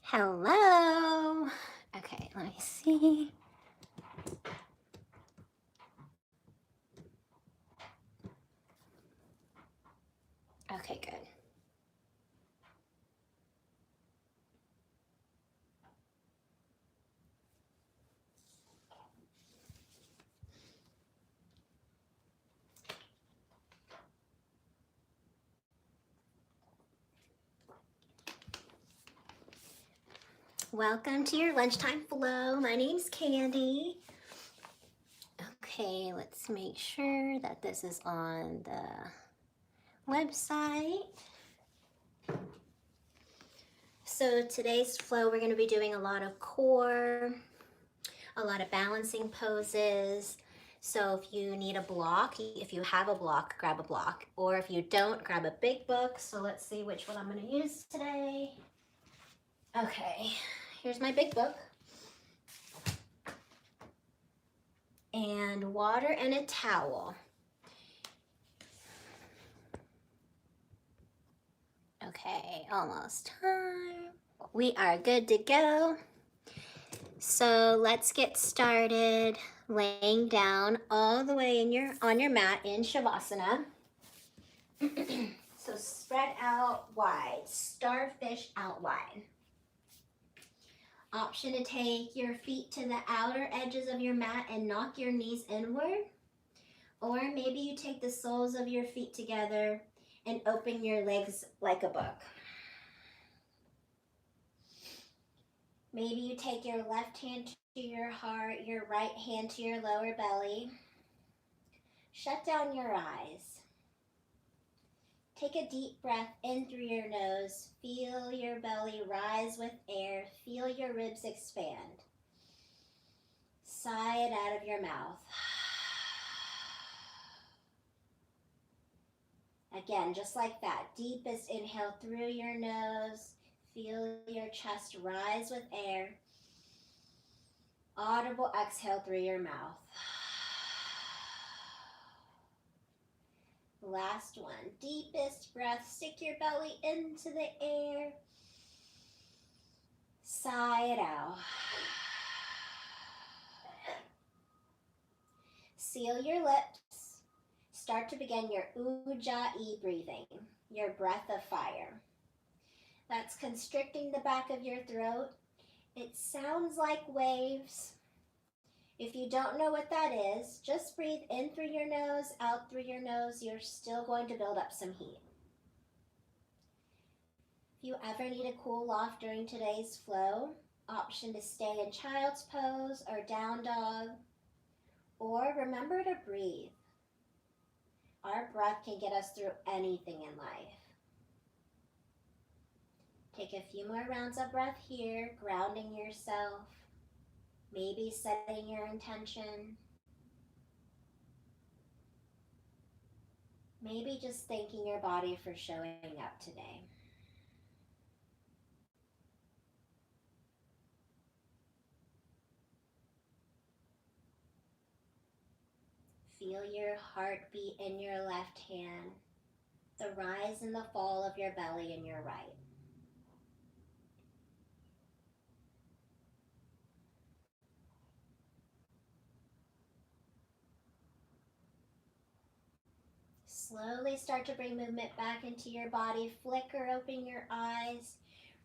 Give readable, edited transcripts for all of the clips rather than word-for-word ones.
Hello. Okay, let me see. Okay, good. Welcome to your lunchtime flow. My name's Candy. Okay, let's make sure that this is on the website. So today's flow, we're going to be doing a lot of core, a lot of balancing poses. So if you need a block, if you have a block, grab a block. Or if you don't, grab a big book. So let's see which one I'm going to use today. Okay, here's my big book. And water and a towel. Okay, almost time. We are good to go. So let's get started laying down all the way on your mat in Shavasana. So spread out wide, starfish out wide. Option to take your feet to the outer edges of your mat and knock your knees inward. Or maybe you take the soles of your feet together and open your legs like a book. Maybe you take your left hand to your heart, your right hand to your lower belly. Shut down your eyes. Take a deep breath in through your nose. Feel your belly rise with air. Feel your ribs expand. Sigh it out of your mouth. Again, just like that. Deepest inhale through your nose. Feel your chest rise with air. Audible exhale through your mouth. Last one. Deepest breath. Stick your belly into the air. Sigh it out. Seal your lips. Start to begin your Ujjayi breathing, your breath of fire. That's constricting the back of your throat. It sounds like waves. If you don't know what that is, just breathe in through your nose, out through your nose. You're still going to build up some heat. If you ever need to cool off during today's flow, option to stay in child's pose or down dog, or remember to breathe. Our breath can get us through anything in life. Take a few more rounds of breath here, grounding yourself, maybe setting your intention. Maybe just thanking your body for showing up today. Feel your heartbeat in your left hand, the rise and the fall of your belly in your right. Slowly start to bring movement back into your body. Flicker open your eyes.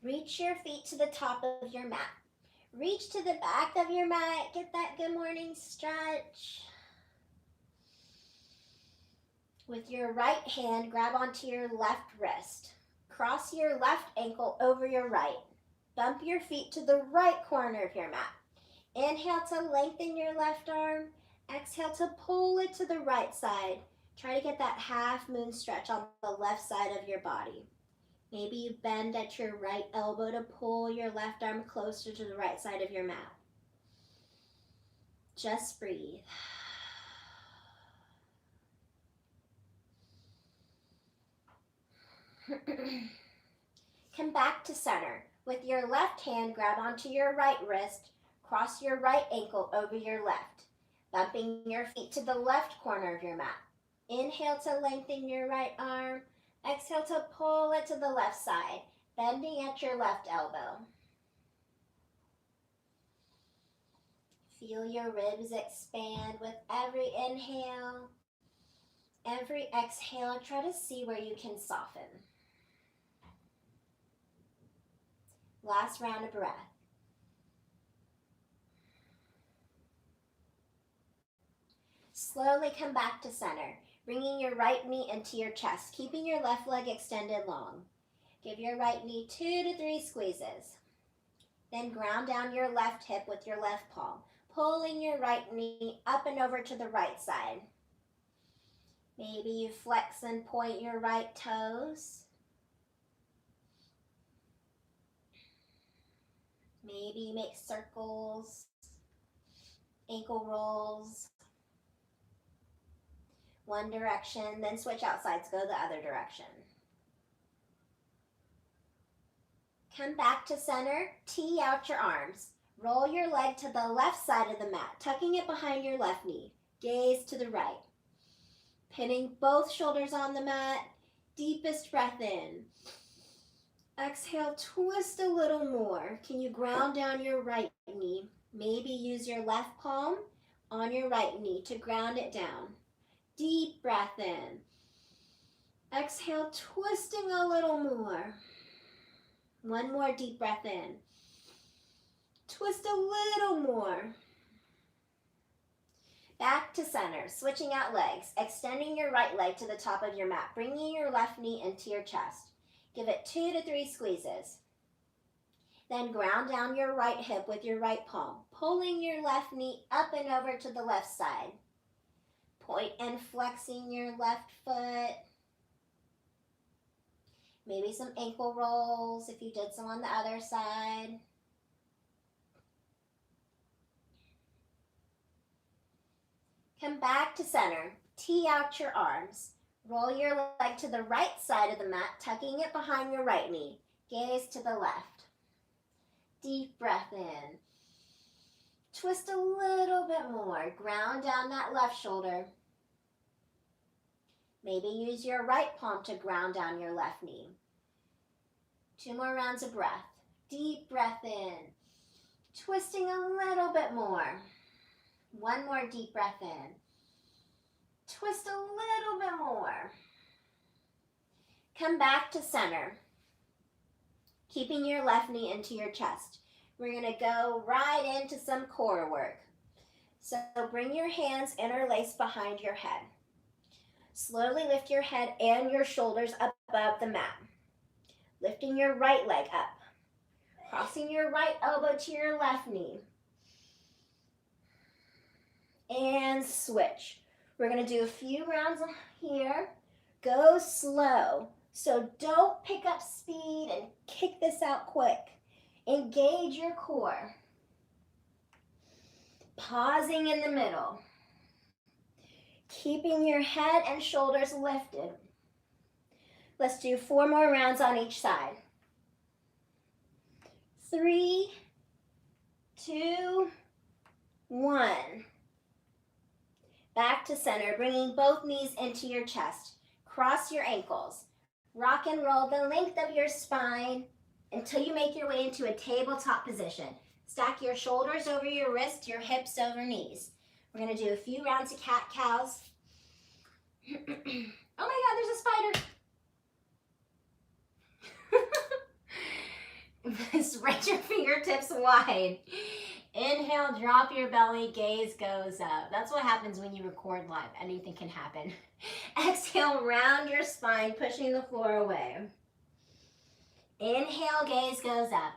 Reach your feet to the top of your mat. Reach to the back of your mat. Get that good morning stretch. With your right hand, grab onto your left wrist. Cross your left ankle over your right. Bump your feet to the right corner of your mat. Inhale to lengthen your left arm. Exhale to pull it to the right side. Try to get that half moon stretch on the left side of your body. Maybe you bend at your right elbow to pull your left arm closer to the right side of your mat. Just breathe. Come back to center. With your left hand, grab onto your right wrist. Cross your right ankle over your left, bumping your feet to the left corner of your mat. Inhale to lengthen your right arm. Exhale to pull it to the left side, bending at your left elbow. Feel your ribs expand with every inhale. Every exhale, try to see where you can soften. Last round of breath. Slowly come back to center, bringing your right knee into your chest, keeping your left leg extended long. Give your right knee 2 to 3 squeezes. Then ground down your left hip with your left palm, pulling your right knee up and over to the right side. Maybe you flex and point your right toes. Maybe you make circles, ankle rolls. One direction, then switch out sides, go the other direction. Come back to center, tee out your arms. Roll your leg to the left side of the mat, tucking it behind your left knee. Gaze to the right. Pinning both shoulders on the mat, deepest breath in. Exhale, twist a little more. Can you ground down your right knee? Maybe use your left palm on your right knee to ground it down. Deep breath in. Exhale, twisting a little more. One more deep breath in. Twist a little more. Back to center, switching out legs, extending your right leg to the top of your mat, bringing your left knee into your chest. Give it 2 to 3 squeezes. Then ground down your right hip with your right palm, pulling your left knee up and over to the left side. Point and flexing your left foot. Maybe some ankle rolls if you did some on the other side. Come back to center. Tee out your arms. Roll your leg to the right side of the mat, tucking it behind your right knee. Gaze to the left. Deep breath in. Twist a little bit more. Ground down that left shoulder. Maybe use your right palm to ground down your left knee. 2 more rounds of breath. Deep breath in. Twisting a little bit more. 1 more deep breath in. Twist a little bit more. Come back to center, keeping your left knee into your chest. We're going to go right into some core work. So bring your hands interlaced behind your head. Slowly lift your head and your shoulders up above the mat. Lifting your right leg up. Crossing your right elbow to your left knee. And switch. We're going to do a few rounds here. Go slow. So don't pick up speed and kick this out quick. Engage your core. Pausing in the middle. Keeping your head and shoulders lifted. Let's do 4 more rounds on each side. 3, 2, 1. Back to center, bringing both knees into your chest. Cross your ankles. Rock and roll the length of your spine until you make your way into a tabletop position. Stack your shoulders over your wrists, your hips over knees. We're going to do a few rounds of cat-cows. Oh my God, there's a spider. Spread your fingertips wide. Inhale, drop your belly, gaze goes up. That's what happens when you record live. Anything can happen. Exhale, round your spine, pushing the floor away. Inhale, gaze goes up.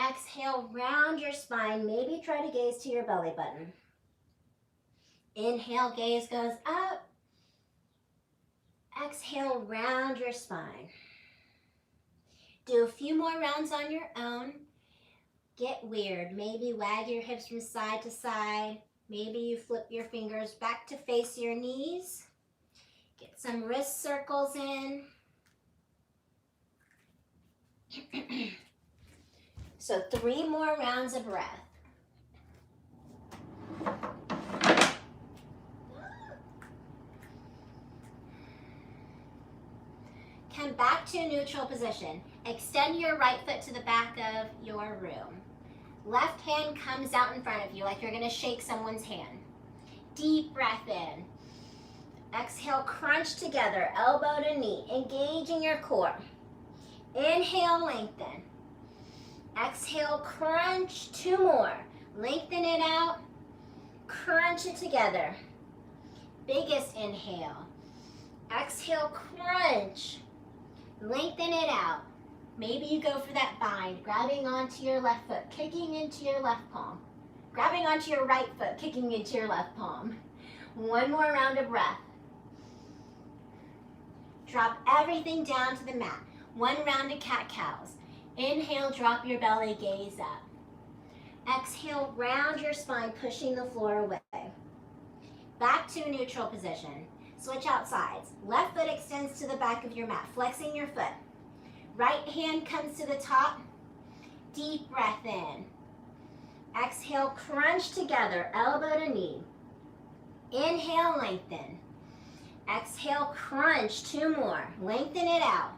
Exhale, round your spine. Maybe try to gaze to your belly button. Inhale, gaze goes up. Exhale, round your spine. Do a few more rounds on your own. Get weird. Maybe wag your hips from side to side. Maybe you flip your fingers back to face your knees. Get some wrist circles in. So 3 more rounds of breath. Come back to a neutral position. Extend your right foot to the back of your room. Left hand comes out in front of you like you're going to shake someone's hand. Deep breath in. Exhale, crunch together, elbow to knee, engaging your core. Inhale, lengthen. Exhale, crunch, 2 more. Lengthen it out, crunch it together. Biggest inhale. Exhale, crunch. Lengthen it out. Maybe you go for that bind, grabbing onto your left foot, kicking into your left palm. Grabbing onto your right foot, kicking into your left palm. 1 more round of breath. Drop everything down to the mat. 1 round of cat-cows. Inhale, drop your belly, gaze up. Exhale, round your spine, pushing the floor away. Back to a neutral position. Switch out sides. Left foot extends to the back of your mat, flexing your foot. Right hand comes to the top. Deep breath in. Exhale, crunch together, elbow to knee. Inhale, lengthen. Exhale, crunch, 2 more. Lengthen it out.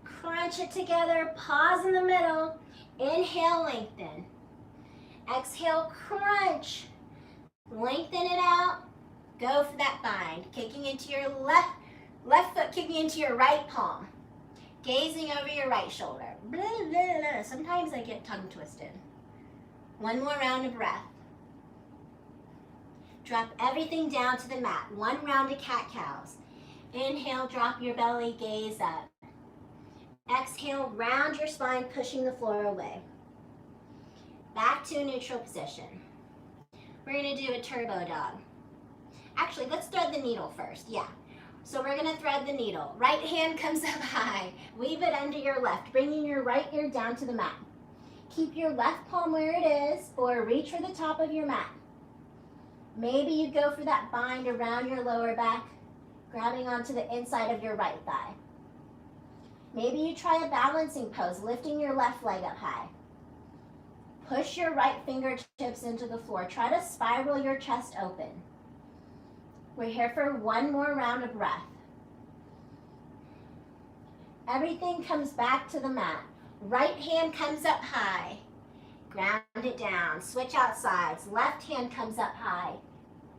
Crunch it together, pause in the middle. Inhale, lengthen. Exhale, crunch. Lengthen it out. Go for that bind. Kicking into your left foot, kicking into your right palm. Gazing over your right shoulder. Blah, blah, blah. Sometimes I get tongue twisted. 1 more round of breath. Drop everything down to the mat. 1 round of cat-cows. Inhale, drop your belly, gaze up. Exhale, round your spine, pushing the floor away. Back to a neutral position. We're going to do a turbo dog. Actually, let's thread the needle first. Yeah. So we're going to thread the needle. Right hand comes up high. Weave it under your left, bringing your right ear down to the mat. Keep your left palm where it is, or reach for the top of your mat. Maybe you go for that bind around your lower back, grabbing onto the inside of your right thigh. Maybe you try a balancing pose, lifting your left leg up high. Push your right fingertips into the floor. Try to spiral your chest open. We're here for 1 more round of breath. Everything comes back to the mat. Right hand comes up high. Ground it down. Switch out sides. Left hand comes up high.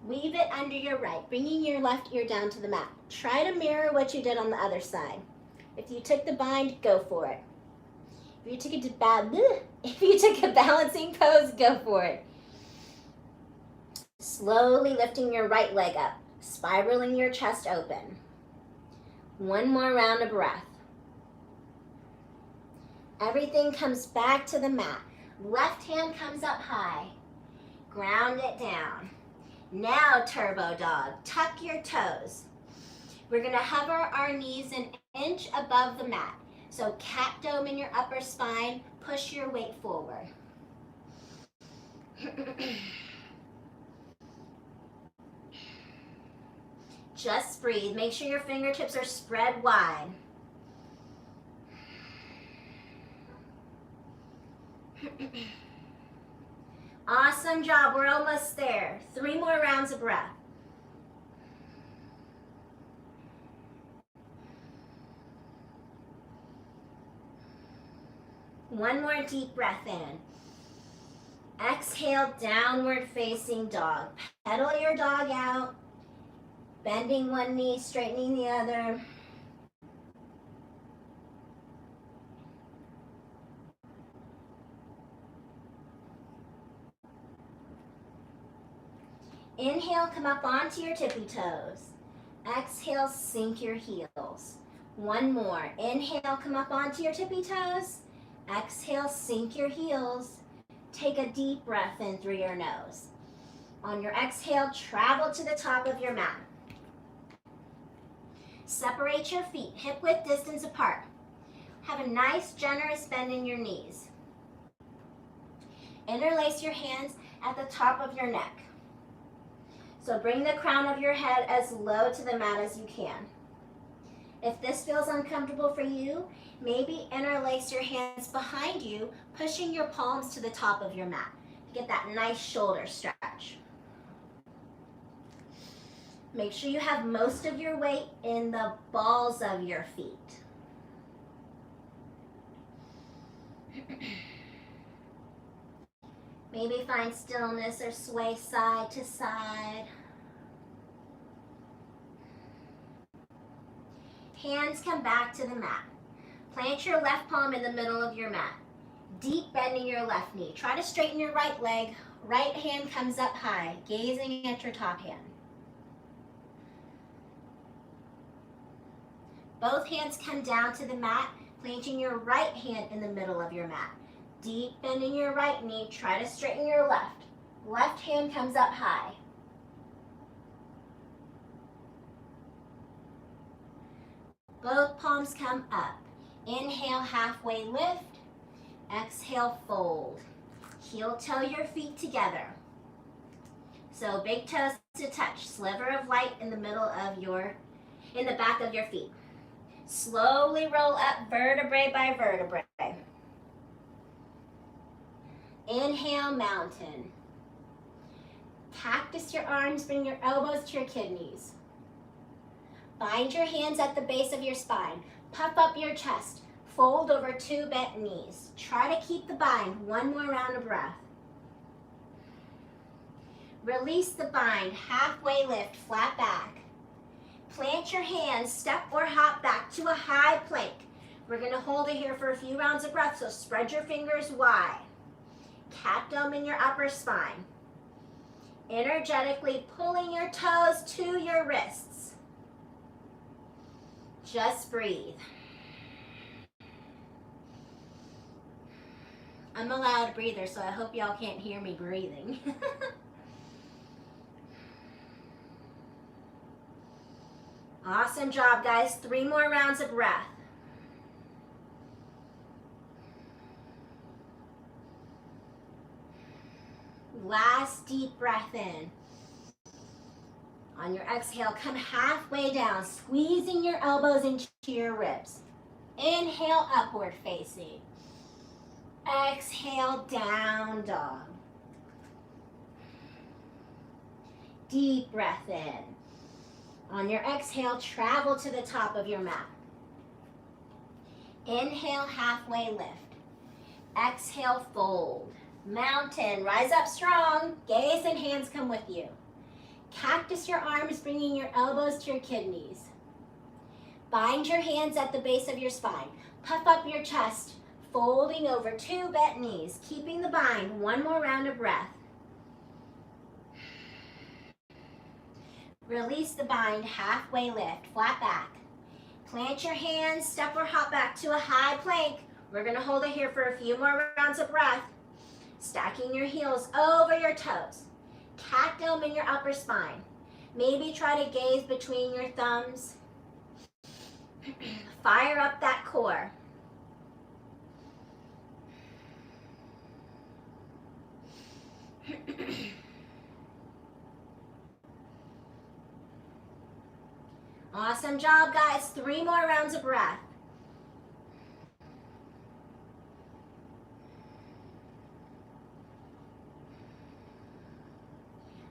Weave it under your right, bringing your left ear down to the mat. Try to mirror what you did on the other side. If you took the bind, go for it. If you took a balancing pose, go for it. Slowly lifting your right leg up, spiraling your chest open. 1 more round of breath. Everything comes back to the mat. Left hand comes up high. Ground it down. Now turbo dog. Tuck your toes. We're going to hover our knees an inch above the mat. So cat dome in your upper spine. Push your weight forward. Just breathe. Make sure your fingertips are spread wide. Awesome job. We're almost there. 3 more rounds of breath. One more deep breath in. Exhale, downward facing dog. Pedal your dog out. Bending one knee, straightening the other. Inhale, come up onto your tippy toes. Exhale, sink your heels. 1 more. Inhale, come up onto your tippy toes. Exhale, sink your heels. Take a deep breath in through your nose. On your exhale, travel to the top of your mat. Separate your feet, hip-width distance apart. Have a nice, generous bend in your knees. Interlace your hands at the top of your neck. So bring the crown of your head as low to the mat as you can. If this feels uncomfortable for you, maybe interlace your hands behind you, pushing your palms to the top of your mat to get that nice shoulder stretch. Make sure you have most of your weight in the balls of your feet. Maybe find stillness or sway side to side. Hands come back to the mat. Plant your left palm in the middle of your mat. Deep bending your left knee. Try to straighten your right leg. Right hand comes up high, gazing at your top hand. Both hands come down to the mat, planting your right hand in the middle of your mat. Deep bending your right knee. Try to straighten your left. Left hand comes up high. Both palms come up. Inhale, halfway lift. Exhale, fold. Heel toe your feet together. So big toes to touch. Sliver of light in the middle of in the back of your feet. Slowly roll up vertebrae by vertebrae. Inhale, mountain. Cactus your arms, bring your elbows to your kidneys. Bind your hands at the base of your spine. Puff up your chest. Fold over 2 bent knees. Try to keep the bind. 1 more round of breath. Release the bind. Halfway lift, flat back. Plant your hands, step or hop back to a high plank. We're going to hold it here for a few rounds of breath, so spread your fingers wide. Cat dome in your upper spine. Energetically pulling your toes to your wrists. Just breathe. I'm a loud breather, so I hope y'all can't hear me breathing. Awesome job, guys. 3 more rounds of breath. Last deep breath in. On your exhale, come halfway down, squeezing your elbows into your ribs. Inhale, upward facing. Exhale, down dog. Deep breath in. On your exhale, travel to the top of your mat. Inhale, halfway lift. Exhale, fold. Mountain, rise up strong. Gaze and hands come with you. Cactus your arms, bringing your elbows to your kidneys. Bind your hands at the base of your spine. Puff up your chest, folding over 2 bent knees. Keeping the bind. 1 more round of breath. Release the bind, halfway lift, flat back. Plant your hands, step or hop back to a high plank. We're going to hold it here for a few more rounds of breath. Stacking your heels over your toes. Cat dome in your upper spine. Maybe try to gaze between your thumbs. Fire up that core. Awesome job, guys. 3 more rounds of breath.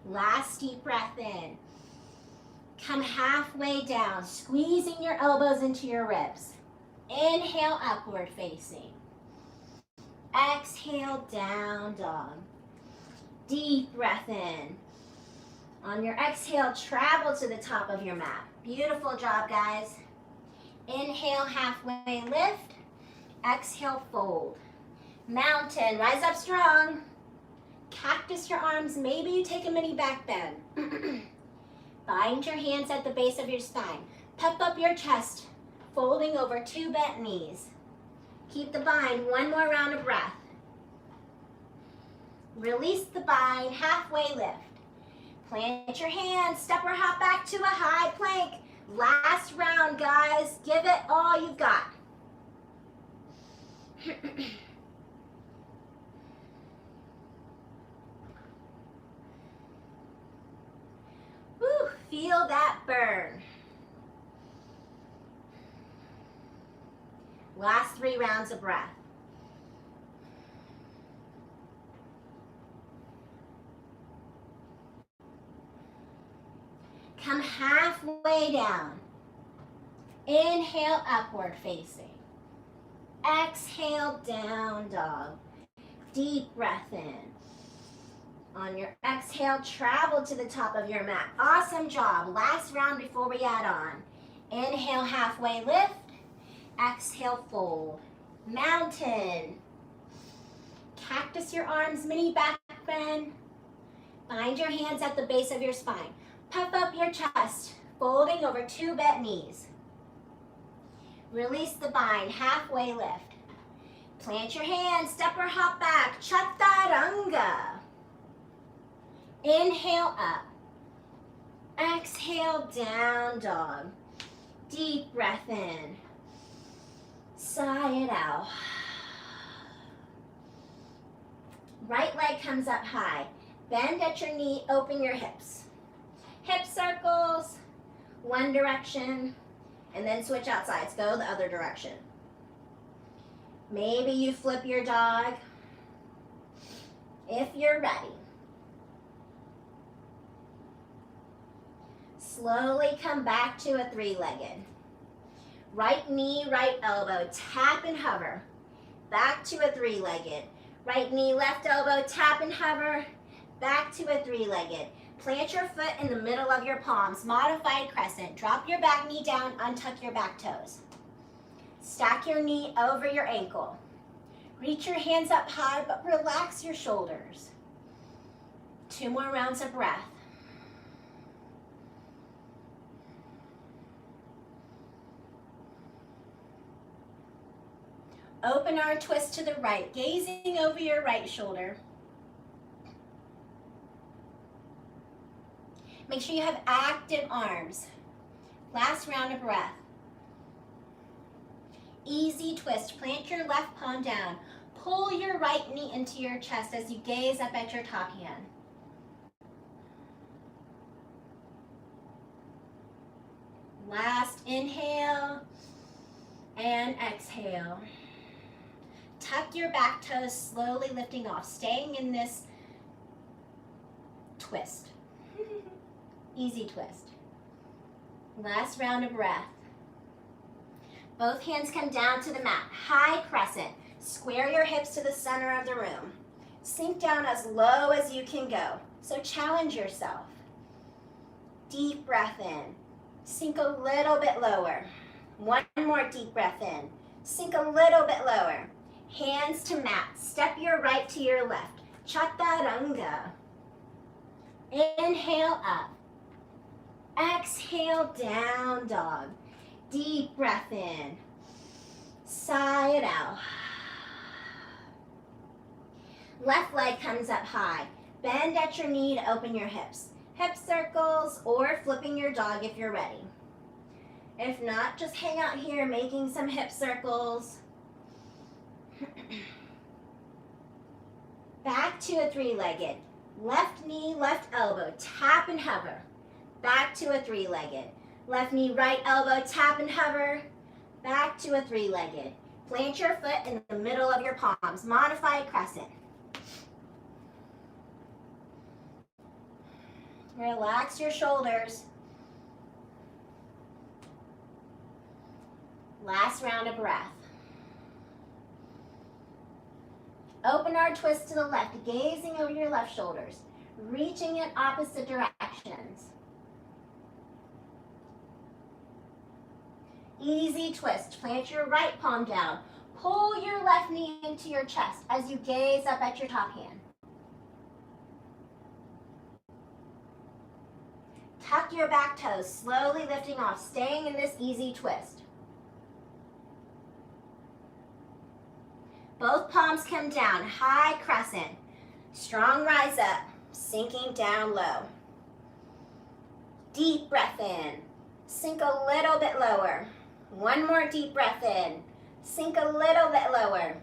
Last deep breath in. Come halfway down, squeezing your elbows into your ribs. Inhale, upward facing. Exhale, down dog. Deep breath in. On your exhale, travel to the top of your mat. Beautiful job, guys. Inhale, halfway lift. Exhale, fold. Mountain, rise up strong. Cactus your arms. Maybe you take a mini back bend. Bind your hands at the base of your spine. Puff up your chest, folding over 2 bent knees. Keep the bind. 1 more round of breath. Release the bind, halfway lift. Plant your hands, step or hop back to a high plank. Last round, guys. Give it all you've got. Woo, feel that burn. Last 3 rounds of breath. Come halfway down. Inhale, upward facing. Exhale, down dog. Deep breath in. On your exhale, travel to the top of your mat. Awesome job. Last round before we add on. Inhale, halfway lift. Exhale, fold. Mountain. Cactus your arms, mini back bend. Find your hands at the base of your spine. Puff up your chest, folding over 2 bent knees. Release the bind, halfway lift. Plant your hands, step or hop back, chaturanga. Inhale up. Exhale, down dog. Deep breath in. Sigh it out. Right leg comes up high. Bend at your knee, open your hips. Hip circles, one direction, and then switch out sides. Go the other direction. Maybe you flip your dog if you're ready. Slowly come back to a 3-legged. Right knee, right elbow, tap and hover. Back to a 3-legged. Right knee, left elbow, tap and hover. Back to a 3-legged. Plant your foot in the middle of your palms, modified crescent. Drop your back knee down, untuck your back toes. Stack your knee over your ankle. Reach your hands up high, but relax your shoulders. 2 more rounds of breath. Open arm twist to the right, gazing over your right shoulder. Make sure you have active arms. Last round of breath. Easy twist. Plant your left palm down. Pull your right knee into your chest as you gaze up at your top hand. Last inhale and exhale. Tuck your back toes, slowly lifting off, staying in this twist. Easy twist. Last round of breath. Both hands come down to the mat. High crescent. Square your hips to the center of the room. Sink down as low as you can go. So challenge yourself. Deep breath in. Sink a little bit lower. One more deep breath in. Sink a little bit lower. Hands to mat. Step your right to your left. Chaturanga. Inhale up. Exhale, down dog. Deep breath in. Sigh it out. Left leg comes up high. Bend at your knee to open your hips. Hip circles or flipping your dog if you're ready. If not, just hang out here making some hip circles. Back to a 3-legged. Left knee, left elbow, tap and hover. Back to a 3-legged. Left knee, right elbow, tap and hover. Back to a 3-legged. Plant your foot in the middle of your palms. Modified crescent. Relax your shoulders. Last round of breath. Open our twist to the left, gazing over your left shoulders, reaching in opposite directions. Easy twist. Plant your right palm down. Pull your left knee into your chest as you gaze up at your top hand. Tuck your back toes, slowly lifting off, staying in this easy twist. Both palms come down, high crescent. Strong rise up, sinking down low. Deep breath in. Sink a little bit lower. One more deep breath in. Sink a little bit lower.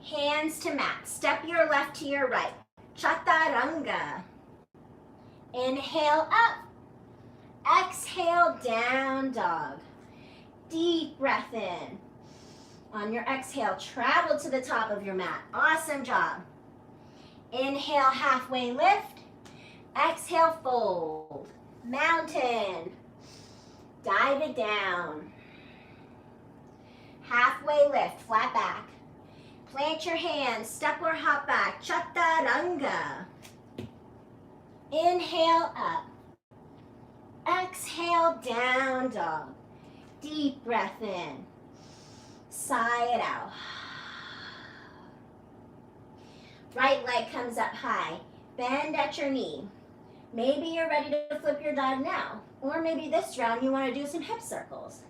Hands to mat. Step your left to your right. Chaturanga. Inhale up. Exhale, down dog. Deep breath in. On your exhale, travel to the top of your mat. Awesome job. Inhale, halfway lift. Exhale, fold. Mountain. Dive it down. Halfway lift, flat back. Plant your hands, step or hop back. Chaturanga. Inhale up. Exhale, down dog. Deep breath in. Sigh it out. Right leg comes up high. Bend at your knee. Maybe you're ready to flip your dog now. Or maybe this round you want to do some hip circles.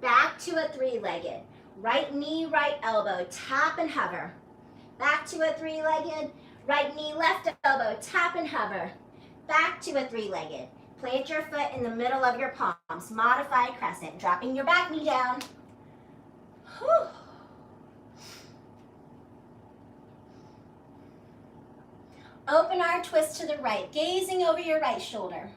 Back to a three-legged. Right knee, right elbow, tap and hover. Back to a three-legged. Right knee, left elbow, tap and hover. Back to a three-legged. Plant your foot in the middle of your palms. Modified crescent. Dropping your back knee down. Whew. Open arm twist to the right, gazing over your right shoulder.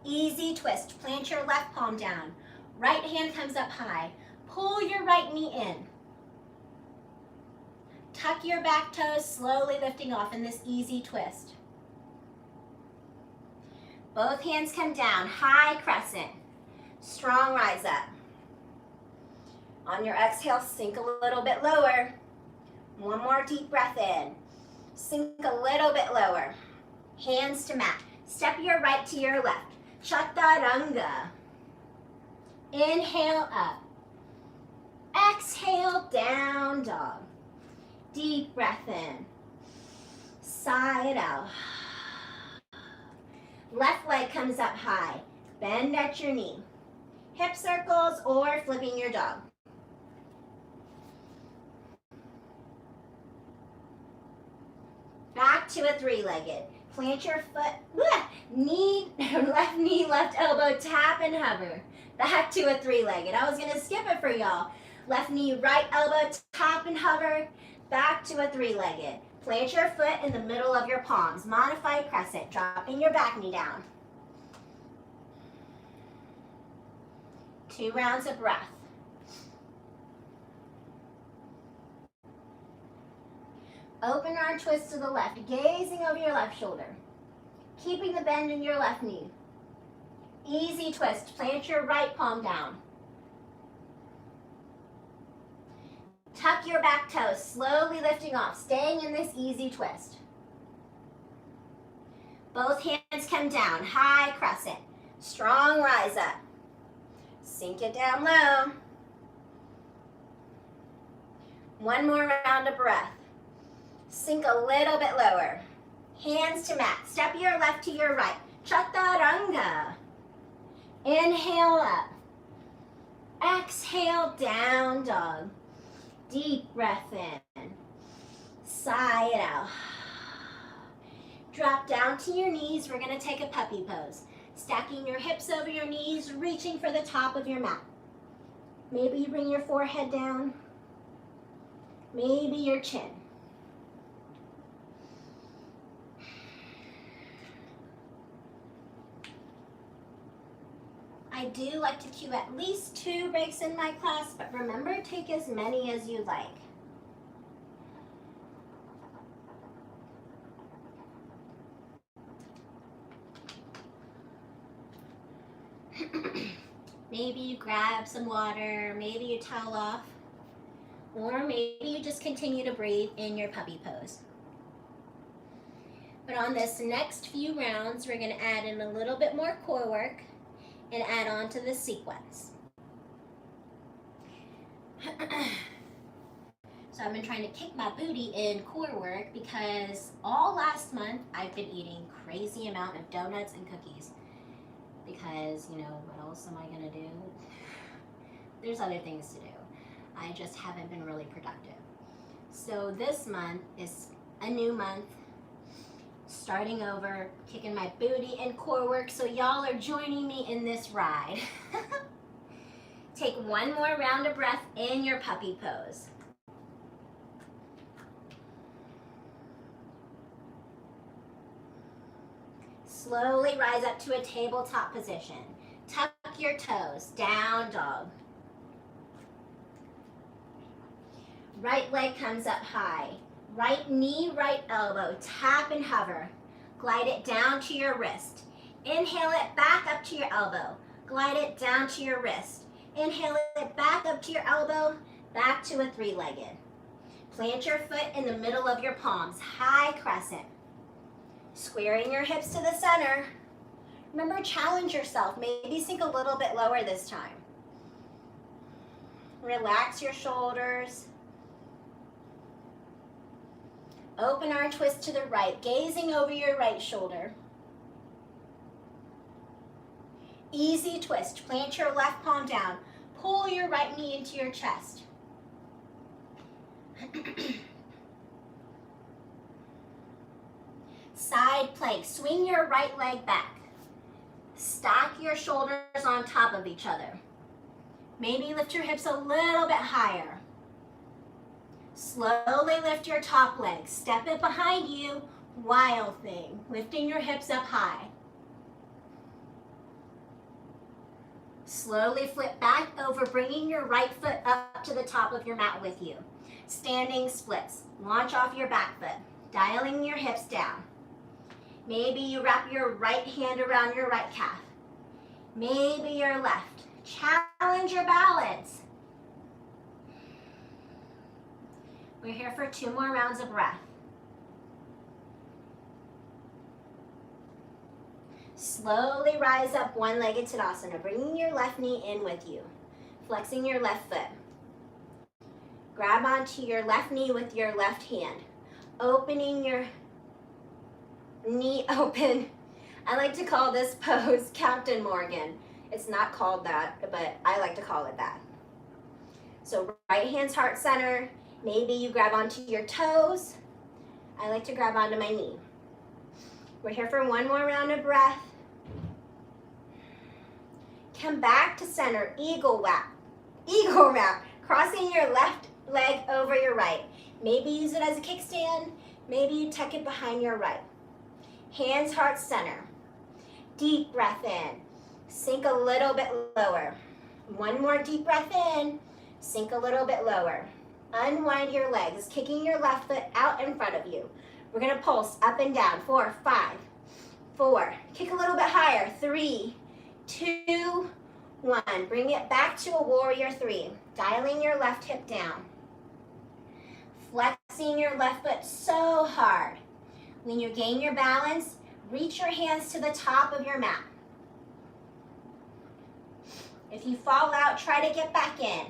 Easy twist. Plant your left palm down. Right hand comes up high. Pull your right knee in. Tuck your back toes, slowly lifting off in this easy twist. Both hands come down, high crescent. Strong rise up. On your exhale, sink a little bit lower. One more deep breath in. Sink a little bit lower. Hands to mat. Step your right to your left. Chaturanga. Inhale up. Exhale, down dog. Deep breath in. Sigh it out. Left leg comes up high. Bend at your knee. Hip circles or flipping your dog. Back to a three-legged. Plant your foot, left knee, left elbow, tap and hover. Back to a three-legged. I was gonna skip it for y'all. Left knee, right elbow, tap and hover. Back to a three-legged. Plant your foot in the middle of your palms. Modified crescent, dropping your back knee down. 2 rounds of breath. Open arm twist to the left, gazing over your left shoulder. Keeping the bend in your left knee. Easy twist, plant your right palm down. Tuck your back toes, slowly lifting off, staying in this easy twist. Both hands come down, high crescent. Strong rise up. Sink it down low. One more round of breath. Sink a little bit lower. Hands to mat. Step your left to your right. Chaturanga. Inhale up. Exhale, down dog. Deep breath in. Sigh it out. Drop down to your knees. We're going to take a puppy pose. Stacking your hips over your knees, reaching for the top of your mat. Maybe you bring your forehead down. Maybe your chin. I do like to cue at least 2 breaks in my class, but remember, take as many as you like. Maybe you grab some water, maybe you towel off, or maybe you just continue to breathe in your puppy pose. But on this next few rounds, we're going to add in a little bit more core work and add on to the sequence. So I've been trying to kick my booty in core work because all last month I've been eating crazy amount of donuts and cookies. Because, you know, what else am I gonna do? There's other things to do. I just haven't been really productive. So this month is a new month, starting over, kicking my booty in core work, so y'all are joining me in this ride. Take one more round of breath in your puppy pose. Slowly rise up to a tabletop position. Tuck your toes, down dog. Right leg comes up high. Right knee, right elbow, tap and hover. Glide it down to your wrist. Inhale it back up to your elbow. Glide it down to your wrist. Inhale it back up to your elbow, Back to a three-legged. Plant your foot in the middle of your palms, high crescent. Squaring your hips to the center. Remember, challenge yourself. Maybe sink a little bit lower this time. Relax your shoulders. Open arm twist to the right, gazing over your right shoulder. Easy twist. Plant your left palm down. Pull your right knee into your chest. Side plank. Swing your right leg back. Stack your shoulders on top of each other. Maybe lift your hips a little bit higher. Slowly lift your top leg. Step it behind you. Wild thing. Lifting your hips up high. Slowly flip back over, bringing your right foot up to the top of your mat with you. Standing splits. Launch off your back foot. Dialing your hips down. Maybe you wrap your right hand around your right calf. Maybe your left. Challenge your balance. We're here for 2 more rounds of breath. Slowly rise up one-legged Tadasana, bringing your left knee in with you. Flexing your left foot. Grab onto your left knee with your left hand. Opening your knee open. I like to call this pose Captain Morgan. It's not called that, but I like to call it that. So right hand's heart center. Maybe you grab onto your toes. I like to grab onto my knee. We're here for 1 more round of breath. Come back to center, eagle wrap. Eagle wrap, crossing your left leg over your right. Maybe use it as a kickstand. Maybe you tuck it behind your right. Hands, heart, center. Deep breath in. Sink a little bit lower. 1 more deep breath in. Sink a little bit lower. Unwind your legs, kicking your left foot out in front of you. We're gonna pulse up and down. 4, 5, 4. Kick a little bit higher. 3, 2, 1. Bring it back to a warrior 3. Dialing your left hip down. Flexing your left foot so hard. When you gain your balance, reach your hands to the top of your mat. If you fall out, try to get back in.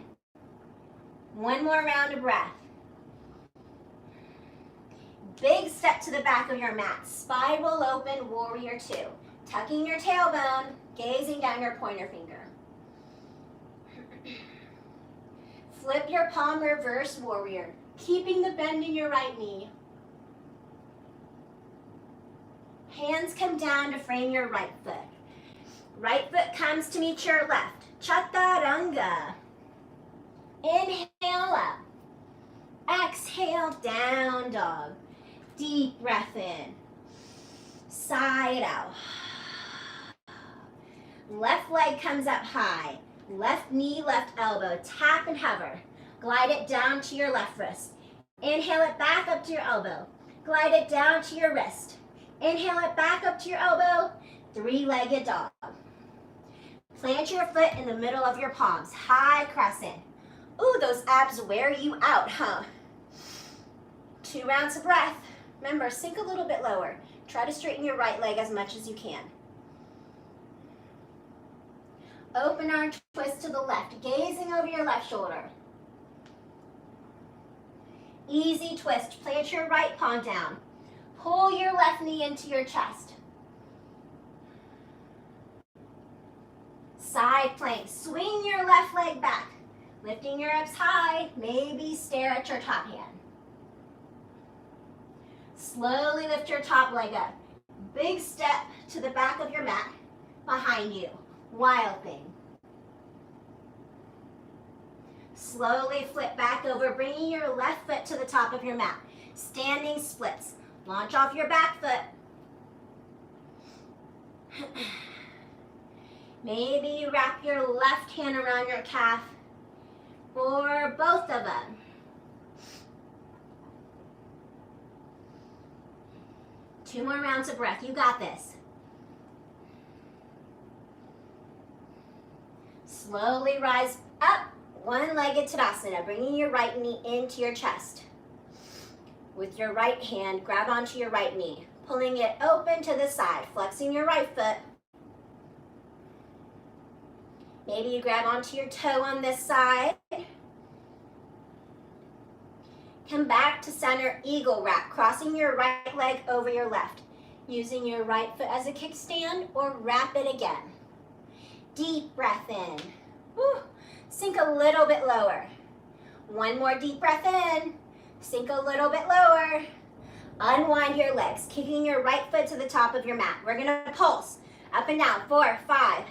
1 more round of breath. Big step to the back of your mat. Spiral open, warrior 2. Tucking your tailbone, gazing down your pointer finger. Flip your palm, reverse warrior, keeping the bend in your right knee. Hands come down to frame your right foot. Right foot comes to meet your left. Chaturanga. Inhale up. Exhale, down dog. Deep breath in. Side out. Left leg comes up high. Left knee, left elbow. Tap and hover. Glide it down to your left wrist. Inhale it back up to your elbow. Glide it down to your wrist. Inhale it back up to your elbow. 3-legged dog. Plant your foot in the middle of your palms. High crescent. Ooh, those abs wear you out, huh? 2 rounds of breath. Remember, sink a little bit lower. Try to straighten your right leg as much as you can. Open arm twist to the left, gazing over your left shoulder. Easy twist. Plant your right palm down. Pull your left knee into your chest. Side plank. Swing your left leg back. Lifting your hips high. Maybe stare at your top hand. Slowly lift your top leg up. Big step to the back of your mat behind you. Wild thing. Slowly flip back over, bringing your left foot to the top of your mat. Standing splits. Launch off your back foot. Maybe you wrap your left hand around your calf or both of them. Two more rounds of breath. You got this. Slowly rise up One-legged Tadasana, bringing your right knee into your chest. With your right hand, grab onto your right knee, pulling it open to the side, flexing your right foot. Maybe you grab onto your toe on this side. Come back to center, eagle wrap, crossing your right leg over your left, using your right foot as a kickstand or wrap it again. Deep breath in. Woo. Sink a little bit lower. One more deep breath in. Sink a little bit lower. Unwind your legs, kicking your right foot to the top of your mat. We're gonna pulse up and down. 4, 5,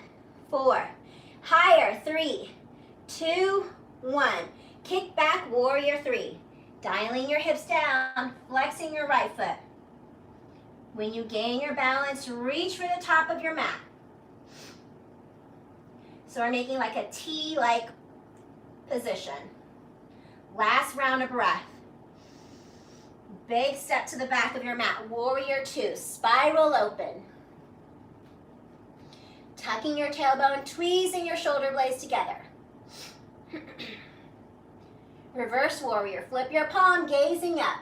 4. Higher, 3, 2, 1. Kick back, warrior 3. Dialing your hips down, flexing your right foot. When you gain your balance, reach for the top of your mat. So we're making like a T-like position. Last round of breath. Big step to the back of your mat. Warrior 2, spiral open. Tucking your tailbone, tweezing your shoulder blades together. Reverse warrior, flip your palm, gazing up.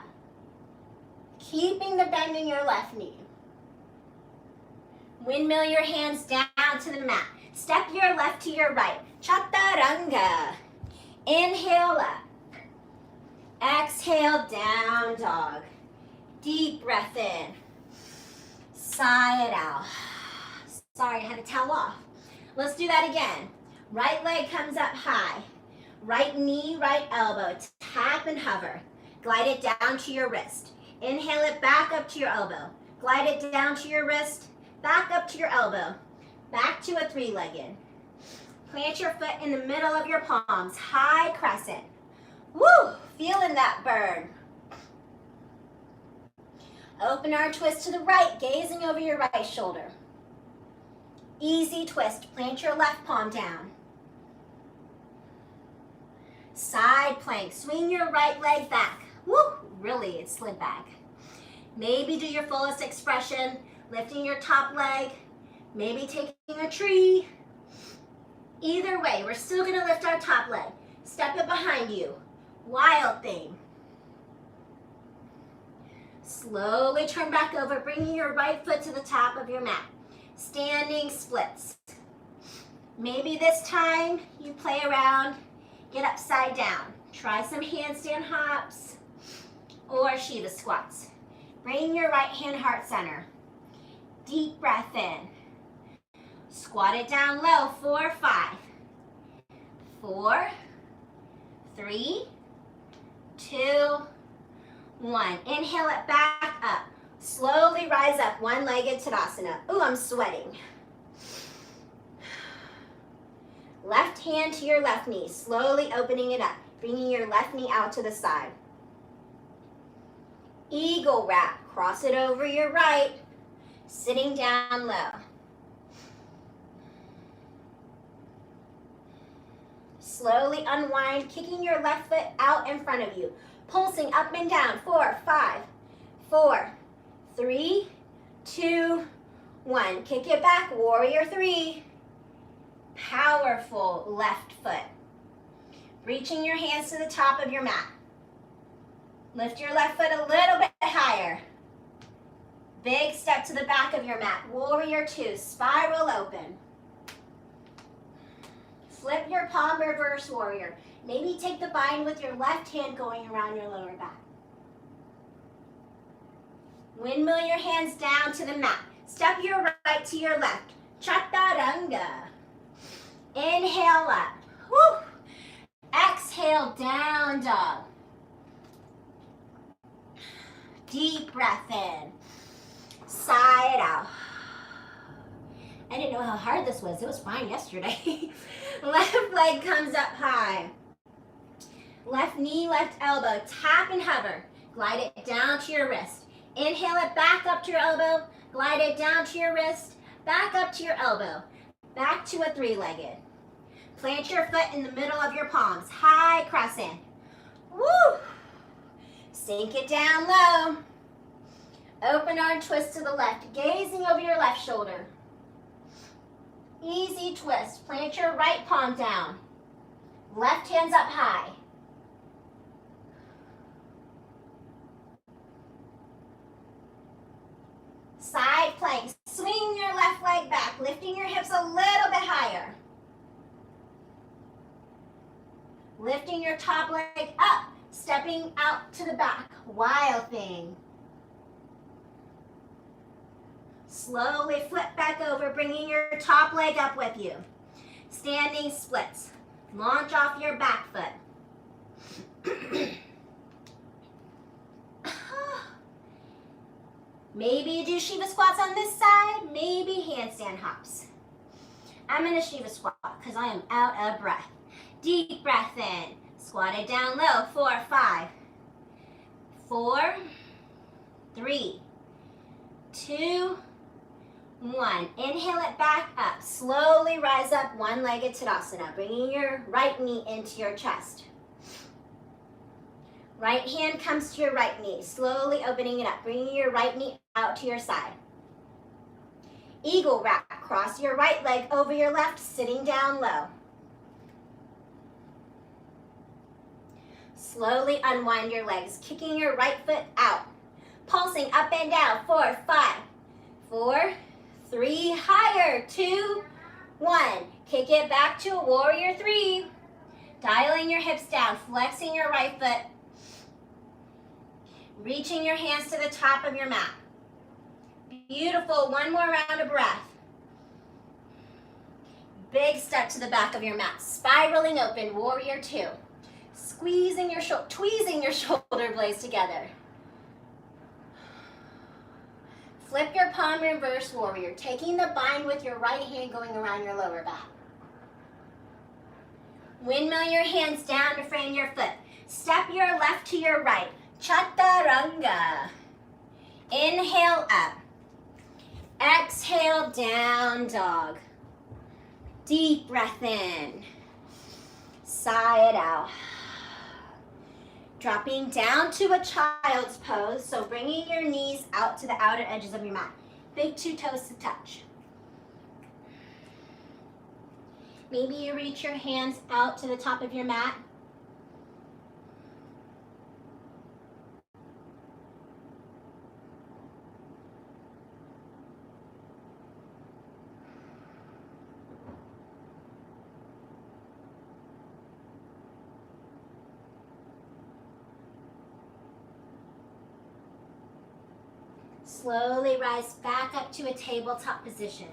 Keeping the bend in your left knee. Windmill your hands down to the mat. Step your left to your right. Chaturanga. Inhale up. Exhale, down dog. Deep breath in. Sigh it out. Sorry, I had to towel off. Let's do that again. Right leg comes up high. Right knee, right elbow. Tap and hover. Glide it down to your wrist. Inhale it back up to your elbow. Glide it down to your wrist. Back up to your elbow. Back to a three-legged. Plant your foot in the middle of your palms. High crescent. Woo! Feeling that burn. Open arm twist to the right, gazing over your right shoulder. Easy twist. Plant your left palm down. Side plank. Swing your right leg back. Woo! Really, it slid back. Maybe do your fullest expression, lifting your top leg. Maybe taking a tree. Either way, we're still going to lift our top leg. Step it behind you. Wild thing. Slowly turn back over, bringing your right foot to the top of your mat. Standing splits. Maybe this time you play around, get upside down. Try some handstand hops or Shiva squats. Bring your right hand heart center. Deep breath in. Squat it down low. 4, 5. 4, 3, 2, 1. Inhale it back up. Slowly rise up, one-legged Tadasana. Ooh, I'm sweating. Left hand to your left knee, slowly opening it up, bringing your left knee out to the side. Eagle wrap, cross it over your right, sitting down low. Slowly unwind, kicking your left foot out in front of you, pulsing up and down. 4, 5, 4, 3, 2, 1. Kick it back, warrior 3. Powerful left foot. Reaching your hands to the top of your mat. Lift your left foot a little bit higher. Big step to the back of your mat. Warrior 2, spiral open. Flip your palm, reverse warrior. Maybe take the bind with your left hand going around your lower back. Windmill your hands down to the mat. Step your right to your left. Chaturanga. Inhale up. Woo. Exhale, down dog. Deep breath in. Sigh it out. I didn't know how hard this was. It was fine yesterday. Left leg comes up high. Left knee, left elbow. Tap and hover. Glide it down to your wrist. Inhale it back up to your elbow. Glide it down to your wrist. Back up to your elbow. Back to a three-legged. Plant your foot in the middle of your palms. High crescent. Woo! Sink it down low. Open arm twist to the left, gazing over your left shoulder. Easy twist. Plant your right palm down. Left hand's up high. Side plank. Swing your left leg back, lifting your hips a little bit higher. Lifting your top leg up, stepping out to the back. Wild thing. Slowly flip back over, bringing your top leg up with you. Standing splits. Launch off your back foot. Maybe you do Shiva squats on this side, maybe handstand hops. I'm in a Shiva squat because I am out of breath. Deep breath in. Squat it down low. 4, 5, 4, 3, 2, 1. Inhale it back up. Slowly rise up, one-legged Tadasana, bringing your right knee into your chest. Right hand comes to your right knee, slowly opening it up, bringing your right knee out to your side. Eagle wrap, cross your right leg over your left, sitting down low. Slowly unwind your legs, kicking your right foot out. Pulsing up and down, 4, 5, 4, 3, higher, 2, 1. Kick it back to a warrior 3. Dialing your hips down, flexing your right foot. Reaching your hands to the top of your mat. Beautiful, one more round of breath. Big step to the back of your mat, spiraling open, warrior 2. Squeezing your tweezing your shoulder blades together. Flip your palm, reverse warrior, taking the bind with your right hand going around your lower back. Windmill your hands down to frame your foot. Step your left to your right. Chaturanga. Inhale up. Exhale, down dog. Deep breath in. Sigh it out. Dropping down to a child's pose, so bringing your knees out to the outer edges of your mat. Big two toes to touch. Maybe you reach your hands out to the top of your mat. Slowly rise back up to a tabletop position.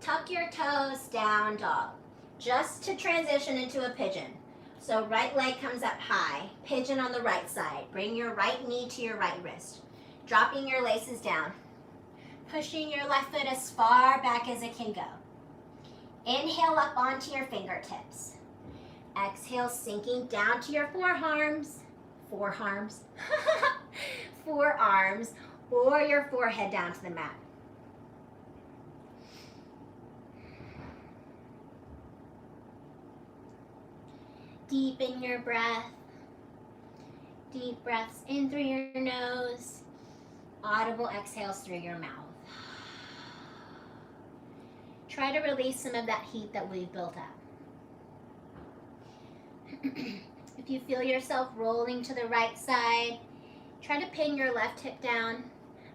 Tuck your toes, down dog. Just to transition into a pigeon. So right leg comes up high, pigeon on the right side. Bring your right knee to your right wrist. Dropping your laces down. Pushing your left foot as far back as it can go. Inhale up onto your fingertips. Exhale, sinking down to your forearms. Forearms. Or your forehead down to the mat. Deepen your breath. Deep breaths in through your nose. Audible exhales through your mouth. Try to release some of that heat that we've built up. If you feel yourself rolling to the right side, try to pin your left hip down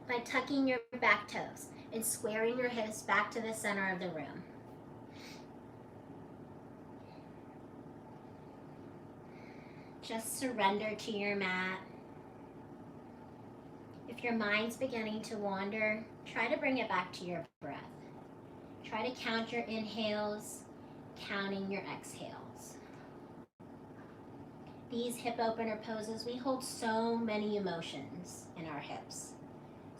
by tucking your back toes and squaring your hips back to the center of the room. Just surrender to your mat. If your mind's beginning to wander, try to bring it back to your breath. Try to count your inhales, counting your exhales. These hip opener poses, we hold so many emotions in our hips.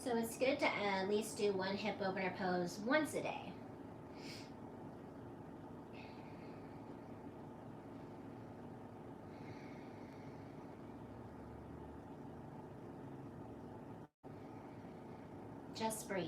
So it's good to at least do one hip opener pose once a day. Just breathe.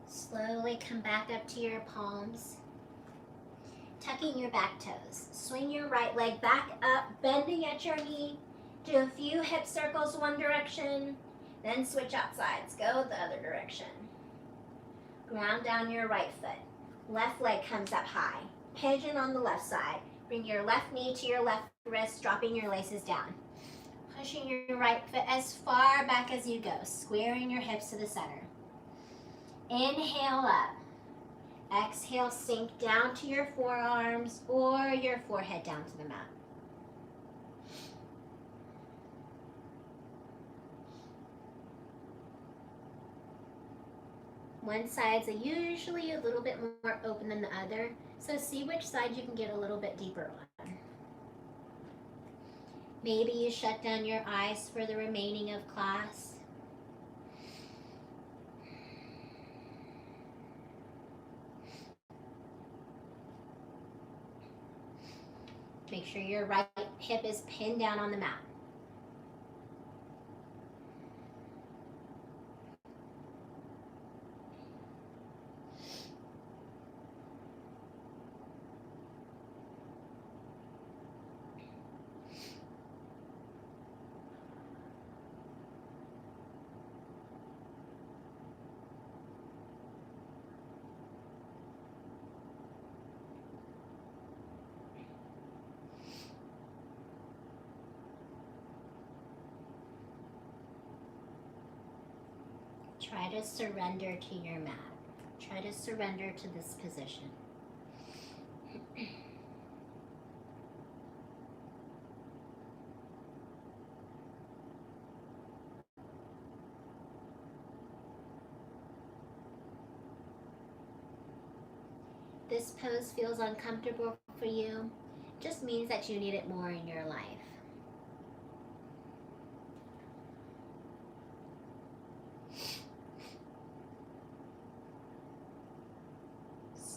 Slowly come back up to your palms, tucking your back toes. Swing your right leg back up, bending at your knee. Do a few hip circles one direction, then switch out sides. Go the other direction. Ground down your right foot. Left leg comes up high. Pigeon on the left side. Bring your left knee to your left wrist, dropping your laces down. Pushing your right foot as far back as you go, squaring your hips to the center. Inhale up. Exhale, sink down to your forearms or your forehead down to the mat. One side's usually a little bit more open than the other, so see which side you can get a little bit deeper on. Maybe you shut down your eyes for the remaining of class. Make sure your right hip is pinned down on the mat. Try to surrender to your mat. Try to surrender to this position. This pose feels uncomfortable for you, just means that you need it more in your life.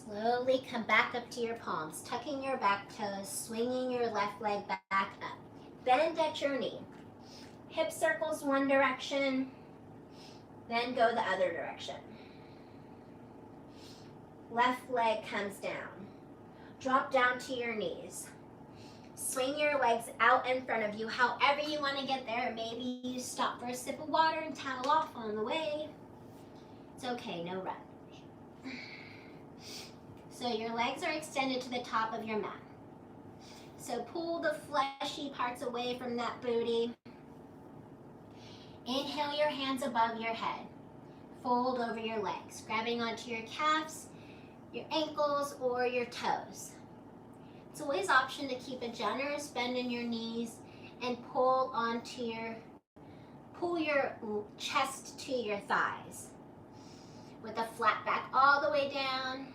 Slowly come back up to your palms, tucking your back toes, swinging your left leg back up. Bend at your knee. Hip circles one direction, then go the other direction. Left leg comes down. Drop down to your knees. Swing your legs out in front of you however you want to get there. Maybe you stop for a sip of water and towel off on the way. It's okay, no rush. So your legs are extended to the top of your mat. So pull the fleshy parts away from that booty. Inhale your hands above your head. Fold over your legs, grabbing onto your calves, your ankles, or your toes. It's always an option to keep a generous bend in your knees and pull your chest to your thighs with a flat back all the way down.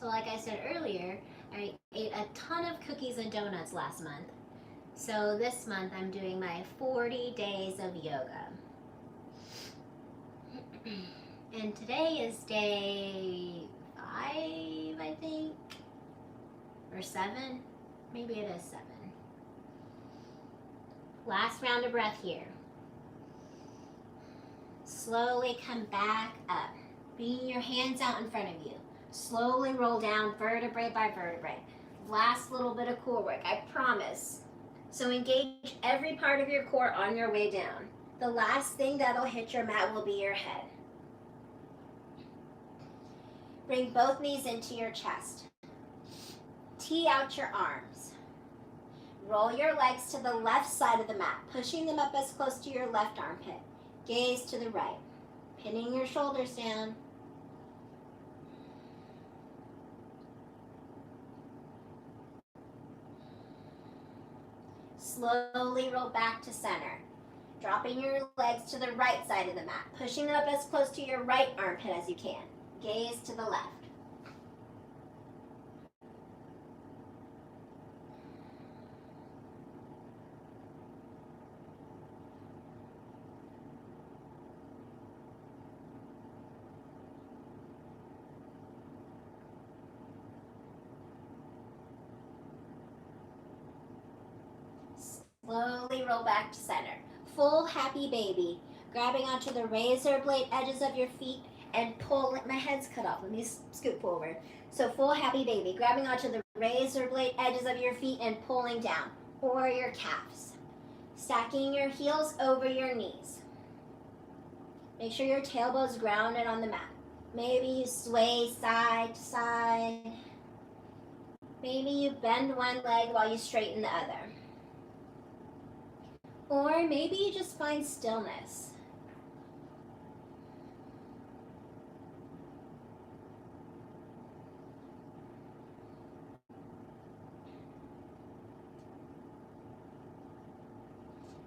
So like I said earlier, I ate a ton of cookies and donuts last month. So this month I'm doing my 40 days of yoga. And today is day 5, I think, or 7. Maybe it is 7. Last round of breath here. Slowly come back up, bringing your hands out in front of you. Slowly roll down vertebrae by vertebrae. Last little bit of core work, I promise. So engage every part of your core on your way down. The last thing that'll hit your mat will be your head. Bring both knees into your chest. Tee out your arms. Roll your legs to the left side of the mat, pushing them up as close to your left armpit. Gaze to the right, pinning your shoulders down. Slowly roll back to center, dropping your legs to the right side of the mat, pushing them up as close to your right armpit as you can. Gaze to the left. Slowly roll back to center. Full happy baby. Grabbing onto the razor blade edges of your feet and pull. My head's cut off. Let me scoot forward. So full happy baby. Grabbing onto the razor blade edges of your feet and pulling down. Or your calves. Stacking your heels over your knees. Make sure your tailbone's grounded on the mat. Maybe you sway side to side. Maybe you bend one leg while you straighten the other. Or maybe you just find stillness.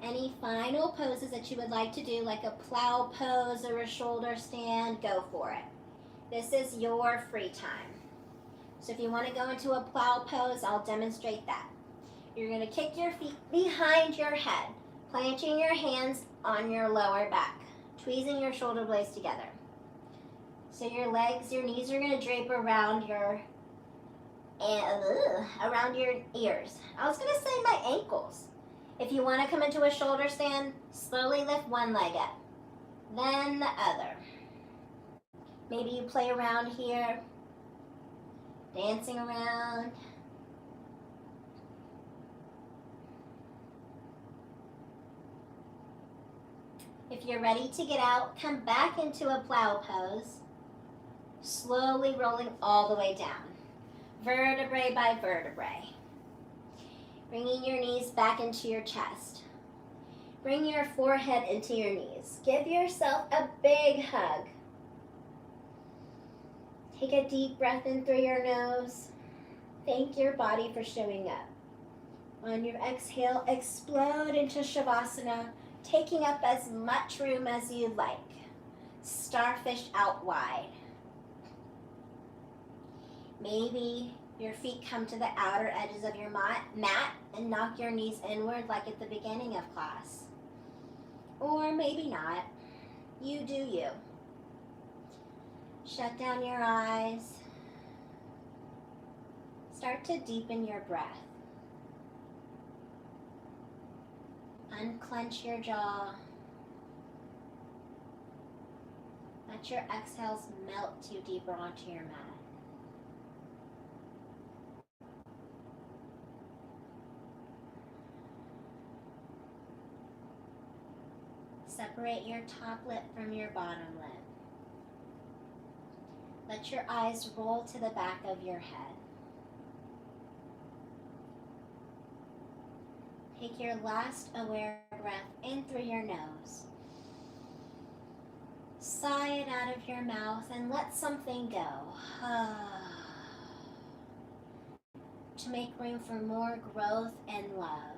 Any final poses that you would like to do, like a plow pose or a shoulder stand, go for it. This is your free time. So if you want to go into a plow pose, I'll demonstrate that. You're going to kick your feet behind your head, planting your hands on your lower back, tweezing your shoulder blades together. So your legs, your knees are going to drape around your ears. I was going to say my ankles. If you want to come into a shoulder stand, slowly lift one leg up, then the other. Maybe you play around here, dancing around. If you're ready to get out, come back into a plow pose, slowly rolling all the way down, vertebrae by vertebrae. Bringing your knees back into your chest. Bring your forehead into your knees. Give yourself a big hug. Take a deep breath in through your nose. Thank your body for showing up. On your exhale, explode into Shavasana, taking up as much room as you'd like. Starfish out wide. Maybe your feet come to the outer edges of your mat and knock your knees inward like at the beginning of class. Or maybe not. You do you. Shut down your eyes. Start to deepen your breath. Unclench your jaw. Let your exhales melt you deeper onto your mat. Separate your top lip from your bottom lip. Let your eyes roll to the back of your head. Take your last aware breath in through your nose. Sigh it out of your mouth and let something go. To make room for more growth and love.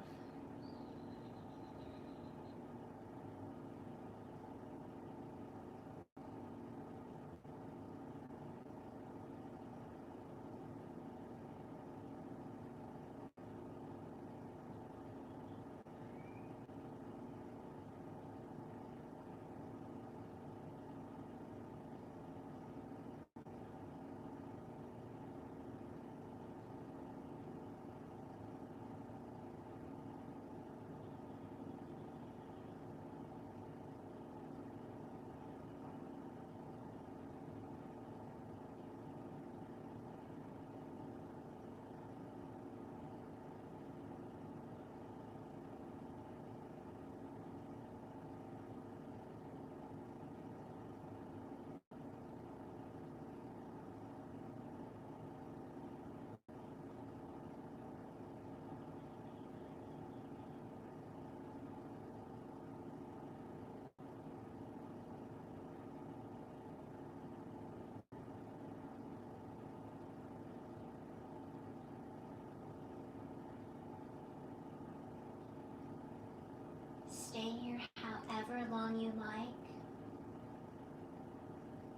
Stay here however long you like.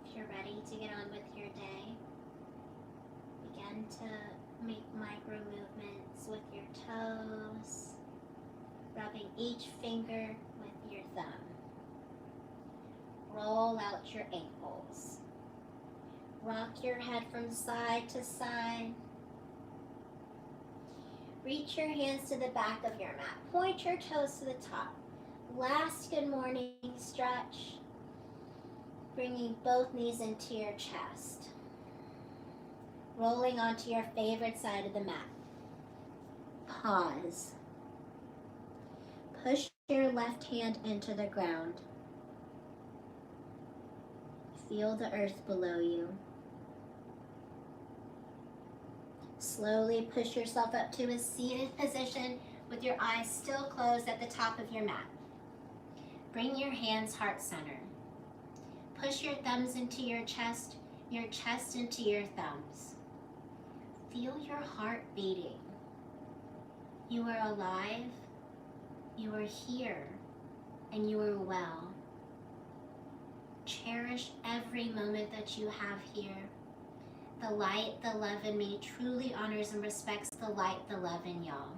If you're ready to get on with your day, begin to make micro movements with your toes, rubbing each finger with your thumb. Roll out your ankles. Rock your head from side to side. Reach your hands to the back of your mat. Point your toes to the top. Last good morning stretch. Bringing both knees into your chest. Rolling onto your favorite side of the mat. Pause. Push your left hand into the ground. Feel the earth below you. Slowly push yourself up to a seated position with your eyes still closed at the top of your mat. Bring your hands heart center. Push your thumbs into your chest into your thumbs. Feel your heart beating. You are alive, you are here, and you are well. Cherish every moment that you have here. The light, the love in me truly honors and respects the light, the love in y'all.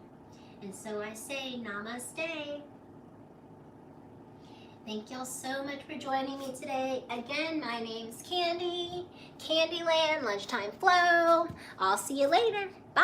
And so I say namaste. Thank y'all so much for joining me today. Again, my name's Candy, Candeland, Lunchtime Flow. I'll see you later. Bye.